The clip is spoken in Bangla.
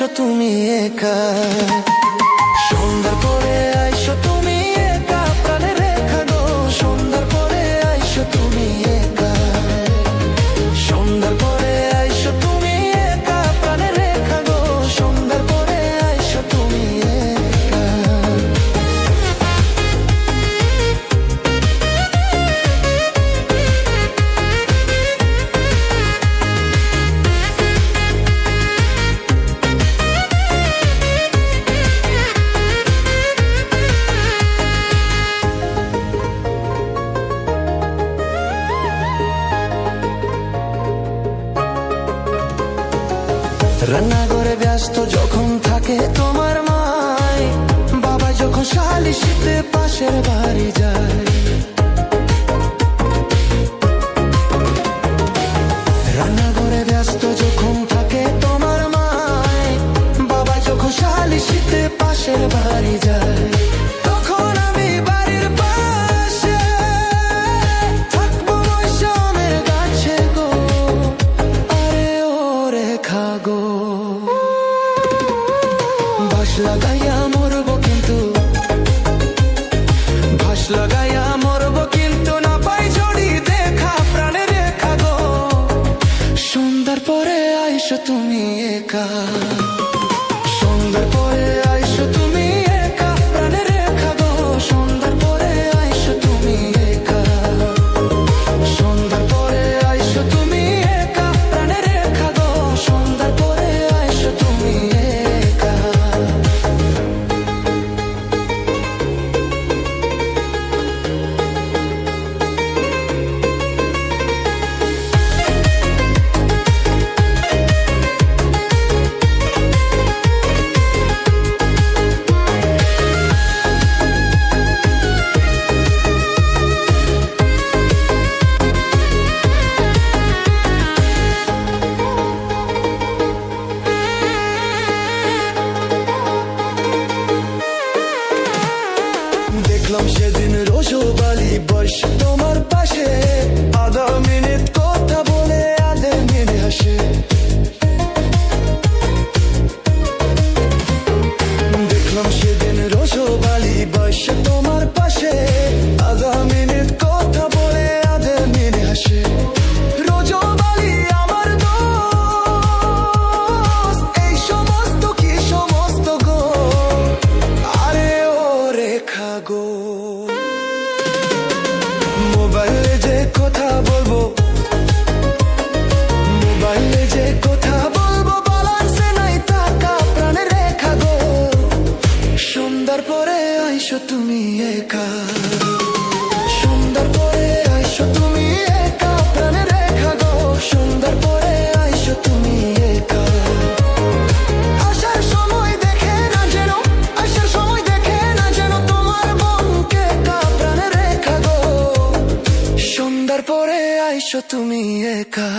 আইসো তুমি একা, সন্ধ্যার পরে আইসো তুমি একা, প্রাণের রেখা গো। সন্ধ্যার পরে আইসো তুমি একা, সন্ধ্যার পরে আইসো তুমি একা, প্রাণের রেখা গো। সন্ধ্যার পরে আইসো তুমি একা। রান্নাঘরে ব্যস্ত যখন থাকে তোমার মাই, বাবা যখন শালিশিতে পাশের বাড়ি যায়। রান্নাঘরে ব্যস্ত যখন থাকে তোমার মাই, বাবা যখন শালিশিতে পাশের বাড়ি যায়। তখন আমি বাড়ির পাশে থাকবো মৌসুমের গাছে গো, আরে ও রেখা গো। বাঁশ লাগাইয়া মরবো কিন্তু, বাঁশ লাগাইয়া মরবো কিন্তু, না পাই জড়ি দেখা প্রাণের রেখা গো। সন্ধ্যার পরে আইসো তুমি একা, সন্ধ্যার পরে আইসো তুমি একা, প্রাণের রেখা গো। সন্ধ্যার পরে আইসো তুমি একা, সন্ধ্যার পরে আইসো তুমি একা, প্রাণের রেখা গো। সন্ধ্যার পরে আইসো তুমি একা। দেখলাম সেদিন রসবালি বসে তোমার পাশে, আধা মিনিট কথা বলে আধে মিনিট হাসে। দেখলাম সেদিন রসবালি বসে তোমার পাশে, আধা মিনিট কথা বলে আধে মিনিট হাসে। রসবালি আমার দোস্ত, এই সমস্ত কি সমস্ত গো, আরে ও রেখা গো। মোবাইলে যে কথা বলবো, মোবাইলে যে কথা বলবো, বালান্সে নাই টাকা প্রাণের রেখা গো। সন্ধ্যার পরে আইসো তুমি একা, সন্ধ্যার পরে আইসো তুমি একা, প্রাণের রেখা গো। সন্ধ্যার পরে আইসো তুমি একা। আসার সময় দেখে না যেন, আসার সময় দেখে না যেন তোমার মনকে একা, প্রাণের রেখা গো। সন্ধ্যার পরে আইসো তুমি একা।